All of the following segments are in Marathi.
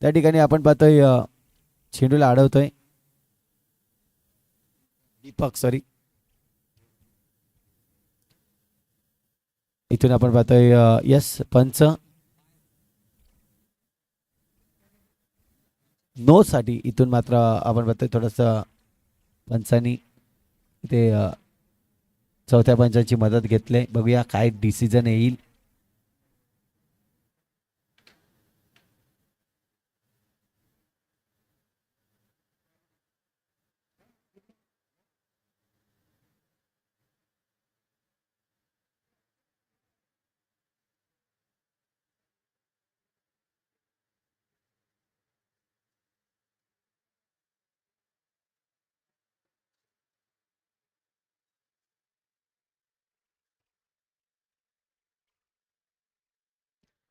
त्या ठिकाणी आपण पाहतोय चेंडूला अडवतोय दीपक, सॉरी. इथून आपण पाहतोय यस पंच नो साठी. इथून मात्र आपण पाहतोय थोडस पंचांनी इथे चौथ्या पंचांची मदत घेतली. बघूया काय डिसिजन येईल.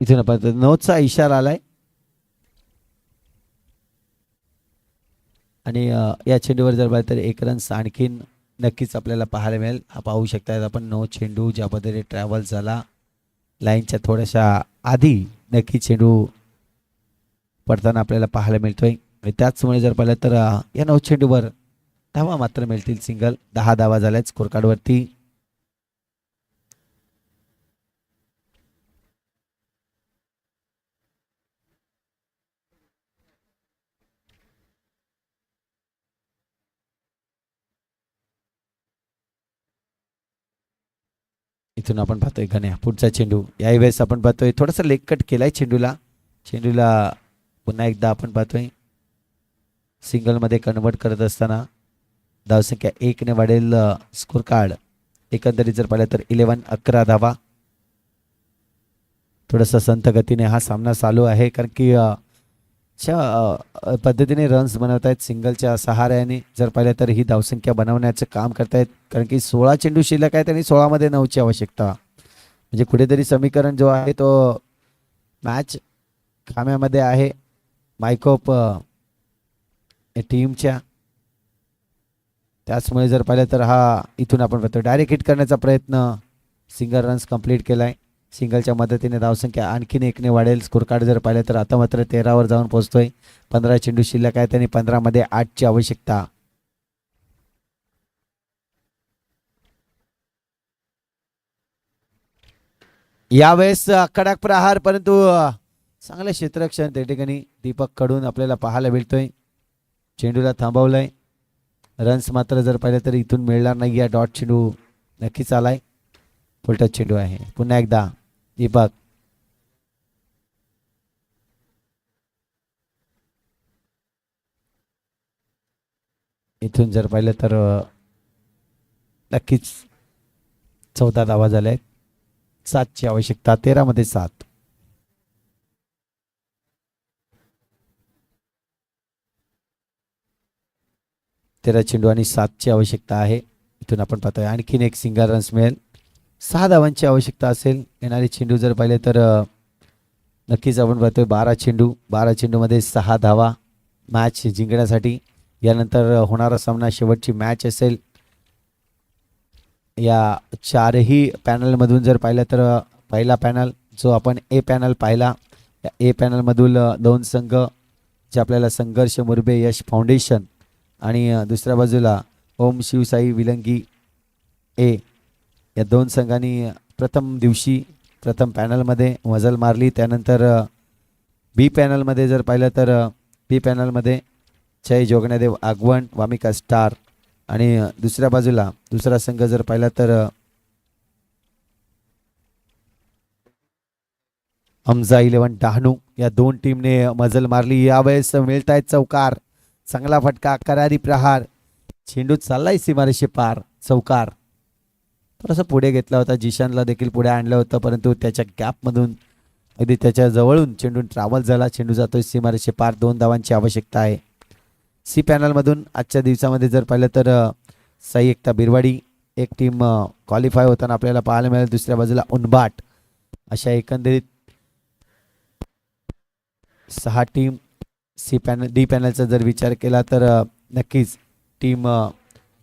इथून आपण नोचा इशारा आलाय आणि या चेंडूवर जर पाहिलं तर एक रन्स आणखीन नक्कीच आपल्याला पाहायला मिळेल. हा पाहू शकता आपण नो चेंडू ज्या पद्धतीने ट्रॅव्हल झाला लाईनच्या थोड्याशा आधी नक्की चेंडू पडताना आपल्याला पाहायला मिळतोय. त्याचमुळे जर पाहिलं तर या 9 चेंडूवर धावा मात्र मिळतील. सिंगल 10 धावा झाल्यात स्कोर कार्डवरती. इथून आपण पाहतोय गण्या पुढचा चेंडू. यावेळेस आपण पाहतोय थोडासा लेग कट केलाय चेंडूला. चेंडूला पुन्हा एकदा आपण पाहतोय सिंगलमध्ये कन्वर्ट करत असताना धावसंख्या 1 ने वाढेल. स्कोर कार्ड एकंदरीत जर पाहिलं तर 11 धावा. थोडंसं संत गतीने हा सामना चालू आहे कारण की पद्धतीने रन्स बनवत आहेत सिंगलच्या सहाऱ्याने. जर पाहिलं तर ही धावसंख्या बनवण्याचं काम करतायत कारण की 16 चेंडू शिल्लक आहेत आणि 16मध्ये 9ची आवश्यकता. म्हणजे कुठेतरी समीकरण जो आहे तो मॅच खाम्यामध्ये आहे मायकोप टीमच्या. त्याचमुळे जर पाहिलं तर हा इथून आपण पाहतो डायरेक्ट हिट करण्याचा प्रयत्न. सिंगल रन्स कंप्लीट केलाय. सिंगलच्या मदतीने धावसंख्या आणखीन 1 ने वाढेल. स्कोर कार्ड जर पाहिलं तर आता मात्र 13वर जाऊन पोहोचतोय. 15 चेंडू शिल्लक आहेत आणि 15मध्ये 8ची आवश्यकता. यावेळेस कडक प्रहार परंतु चांगलं क्षेत्ररक्षण त्या ठिकाणी दीपक कडून आपल्याला पाहायला मिळतोय. चेंडूला थांबवलंय. रन्स मात्र जर पाहिलं तर इथून मिळणार नाही. या डॉट चेंडू नक्कीच आलाय. फुलटच चेंडू आहे. पुन्हा एकदा दीपक. इथून जर पाहिलं तर नक्कीच 14 धावा झाल्या आहेत. 7ची आवश्यकता. 13मध्ये 7. तेरा चेंडू आणि 7ची आवश्यकता आहे. इथून आपण पाहतोय आणखीन एक सिंगल रन्स मिळेल. 6 धावांची आवश्यकता असेल. येणारे चेंडू जर पाहिले तर नक्कीच आपण पाहतोय 12 चेंडू. 12 चेंडूमध्ये 6 धावा मॅच जिंकण्यासाठी. यानंतर होणारा सामना शेवटची मॅच असेल. या 4ही पॅनलमधून जर पाहिलं तर पहिला पॅनल जो आपण ए पॅनल पाहिला या ए पॅनलमधून 2 संघ जे आपल्याला संघर्ष मुरबे यश फाउंडेशन आणि दुसऱ्या बाजूला ओम शिवसाई विलंगी ए या 2 संघांनी प्रथम दिवशी प्रथम पॅनलमध्ये मजल मारली. त्यानंतर बी पॅनलमध्ये जर पाहिलं तर बी पॅनलमध्ये जय जोगण्यादेव आगवण वामिका स्टार आणि दुसऱ्या बाजूला दुसरा संघ जर पाहिला तर हमजा 11 डहाणू या 2 टीमने मजल मारली. यावेळेस मिळतायत चौकार. चांगला फटका. करारी प्रहार. चेंडू चाललाय सीमारेषे पार. चौकार. थोडासा पुढे घेतला होता. जिशानला देखील पुढे आणलं होतं परंतु त्याच्या गॅपमधून अगदी त्याच्या जवळून चेंडू ट्रॅव्हल झाला. चेंडू जातोय सीमारेषे पार. 2 धावांची आवश्यकता आहे. सी पॅनलमधून आजच्या दिवसामध्ये जर पाहिलं तर साई एकता बिरवाडी एक टीम क्वालिफाय होताना आपल्याला पाहायला मिळेल. दुसऱ्या बाजूला उनबाट. अशा एकंदरीत 6 टीम. सी पॅनल डी पॅनलचा जर विचार केला तर नक्कीच टीम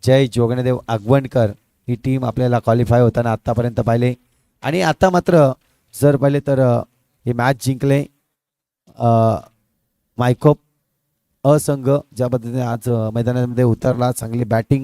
जय जोगणदेव आगवणकर ही टीम आपल्याला क्वालिफाय होताना आत्तापर्यंत पाहिले आणि आता मात्र जर पाहिले तर हे मॅच जिंकले मायकोप अ संघ ज्या पद्धतीने आज मैदानामध्ये उतरला, चांगली बॅटिंग